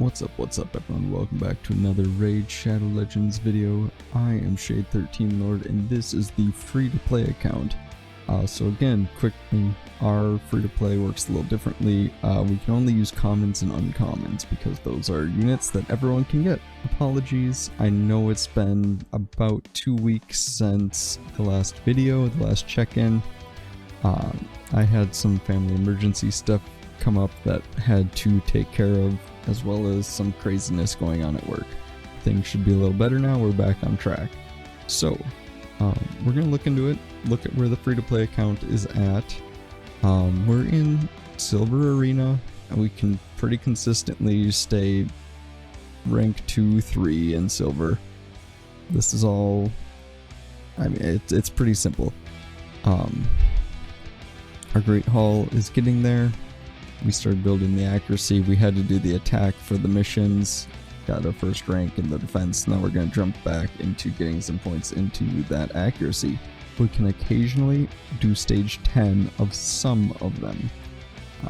What's up everyone, welcome back to another Raid Shadow Legends video. I am Shade13 Lord and this is the free-to-play account. So again, quickly, our free-to-play works a little differently. We can only use commons and uncommons because those are units that everyone can get. Apologies, I know it's been about 2 weeks since the last video, the last check-in. I had some family emergency stuff come up that had to take care of, as well as some craziness going on at work. Things should be a little better now, we're back on track. So, we're going to look into it, look at where the free-to-play account is at. We're in Silver Arena, and we can pretty consistently stay rank 2, 3 in Silver. This is all, I mean, it's pretty simple. Our Great Hall is getting there. We started building the accuracy. We had to do the attack for the missions, got our first rank in the defense. Now we're going to jump back into getting some points into that accuracy. We can occasionally do stage 10 of some of them.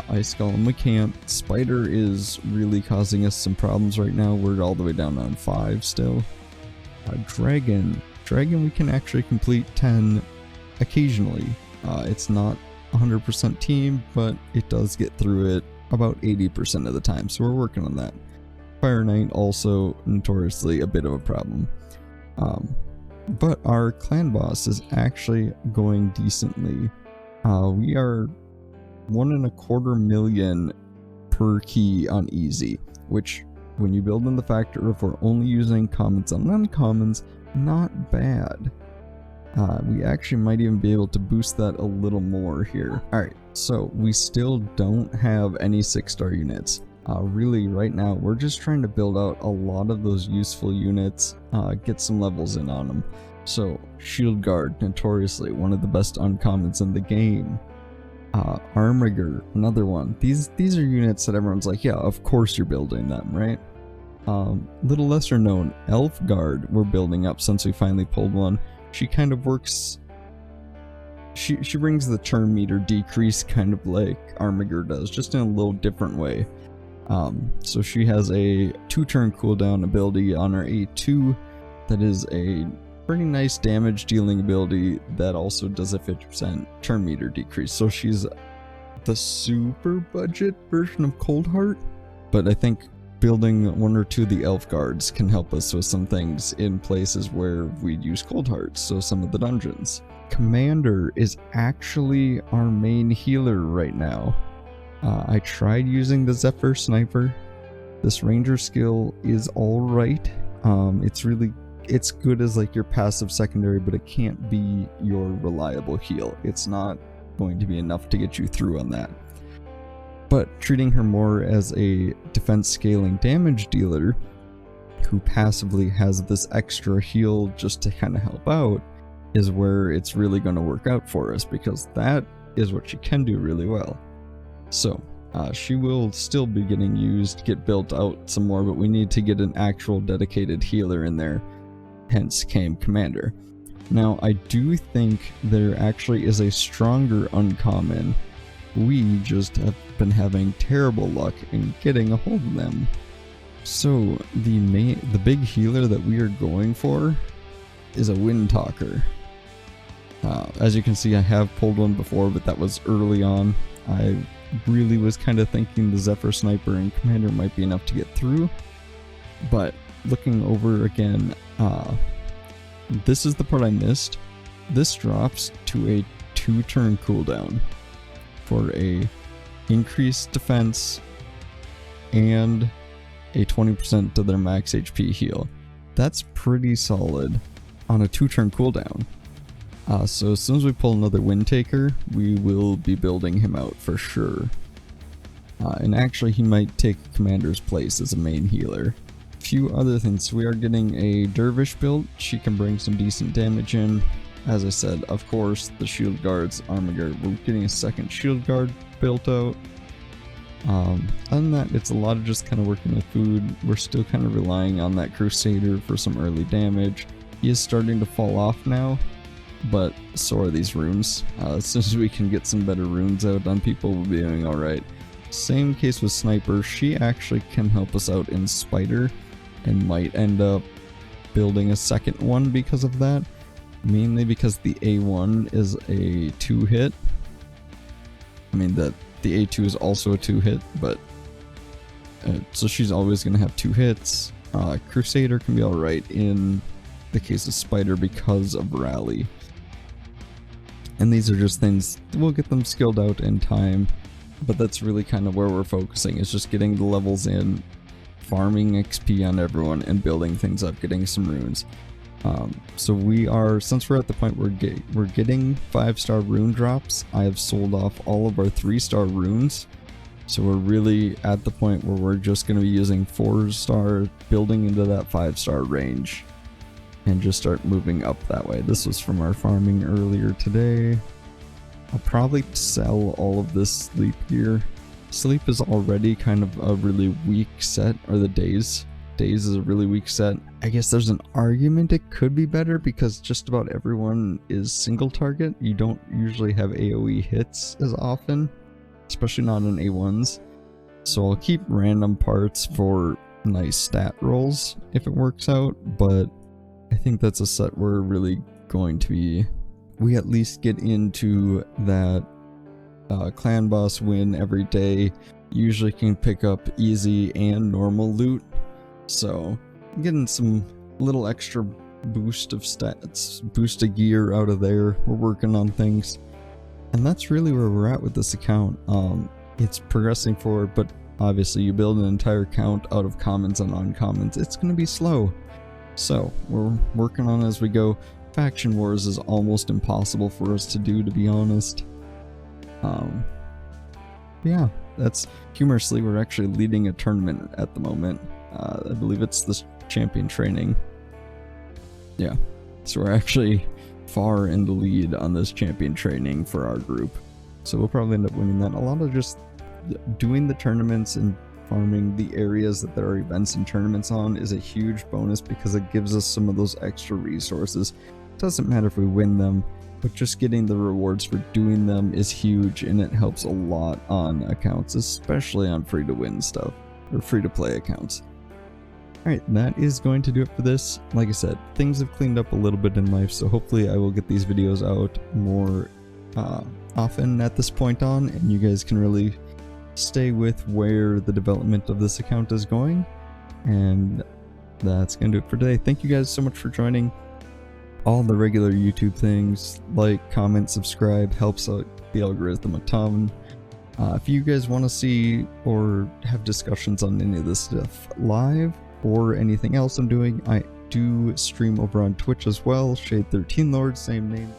Ice Golem we can't. Spider is really causing us some problems right now. We're all the way down on 5 still. Dragon we can actually complete 10 occasionally. It's not 100% team, but it does get through it about 80% of the time, so we're working on that. Fire Knight also notoriously a bit of a problem. But our clan boss is actually going decently. We are 1.25 million per key on easy, which when you build in the factor if we're only using commons and uncommons, not bad. We actually might even be able to boost that a little more here. Alright, so we still don't have any 6-star units. Really, right now, we're just trying to build out a lot of those useful units, get some levels in on them. So, Shield Guard, notoriously one of the best uncommons in the game. Armiger, another one. These are units that everyone's like, yeah, of course you're building them, right? Little lesser known, Elf Guard we're building up since we finally pulled one. She kind of works, she brings the turn meter decrease kind of like Armiger does, just in a little different way. So she has a 2-turn cooldown ability on her A2 that is a pretty nice damage dealing ability that also does a 50% turn meter decrease. So she's the super budget version of Coldheart, but I think building 1 or 2 of the elf guards can help us with some things in places where we'd use cold hearts, so some of the dungeons. Commander is actually our main healer right now. I tried using the Zephyr Sniper. This ranger skill is alright. It's good as like your passive secondary, but it can't be your reliable heal. It's not going to be enough to get you through on that. But treating her more as a defense scaling damage dealer who passively has this extra heal just to kind of help out is where it's really going to work out for us, because that is what she can do really well. So she will still be getting used, get built out some more, but we need to get an actual dedicated healer in there, hence came Commander. Now I do think there actually is a stronger uncommon. We just have been having terrible luck in getting a hold of them. So the big healer that we are going for is a Wind Talker. As you can see, I have pulled one before, but that was early on. I really was kind of thinking the Zephyr Sniper and Commander might be enough to get through. But looking over again, this is the part I missed. This drops to a 2-turn cooldown for a increased defense and a 20% to their max HP heal. That's pretty solid on a 2-turn cooldown. So as soon as we pull another Wind Taker, we will be building him out for sure. And actually he might take Commander's place as a main healer. A few other things, we are getting a Dervish build. She can bring some decent damage in. As I said, of course, the shield guards, Armiger, we're getting a second shield guard built out. Other than that, it's a lot of just kind of working with food. We're still kind of relying on that Crusader for some early damage. He is starting to fall off now, but so are these runes. As soon as we can get some better runes out on people, we'll be doing alright. same case with Sniper. She actually can help us out in Spider and might end up building a second one because of that. Mainly because the A1 is a 2-hit. I mean, the A2 is also a 2-hit, but so she's always going to have 2 hits. Crusader can be alright in the case of Spider because of Rally. And these are just things, we'll get them skilled out in time, but that's really kind of where we're focusing, is just getting the levels in, farming XP on everyone, and building things up, getting some runes. So we are, since we're at the point where we're getting 5-star rune drops, I have sold off all of our 3-star runes. So we're really at the point where we're just going to be using 4-star, building into that 5-star range, and just start moving up that way. This was from our farming earlier today. I'll probably sell all of this sleep gear. Sleep is already kind of a really weak set, or the days. Days is a really weak set. I guess there's an argument it could be better because just about everyone is single target. You don't usually have AoE hits as often, especially not in A1s. So I'll keep random parts for nice stat rolls if it works out, but I think that's a set we're really going to be... We at least get into that clan boss win every day. Usually can pick up easy and normal loot. So getting some little extra boost of stats, boost of gear out of there. We're working on things. And that's really where we're at with this account. It's progressing forward, but obviously you build an entire account out of commons and uncommons, it's going to be slow. So we're working on it as we go. Faction wars is almost impossible for us to do, to be honest. Yeah, that's humorously, we're actually leading a tournament at the moment. I believe it's this champion training. Yeah, so we're actually far in the lead on this champion training for our group. So we'll probably end up winning that. A lot of just doing the tournaments and farming the areas that there are events and tournaments on is a huge bonus because it gives us some of those extra resources. It doesn't matter if we win them, but just getting the rewards for doing them is huge, and it helps a lot on accounts, especially on free-to-win stuff, or free-to-play accounts. Alright, that is going to do it for this. Like I said, things have cleaned up a little bit in life, so hopefully I will get these videos out more often at this point on, and you guys can really stay with where the development of this account is going. And that's going to do it for today. Thank you guys so much for joining. All the regular YouTube things, like, comment, subscribe, helps out the algorithm a ton. If you guys want to see or have discussions on any of this stuff live, or anything else I'm doing, I do stream over on Twitch as well, Shade13 Lord, same name.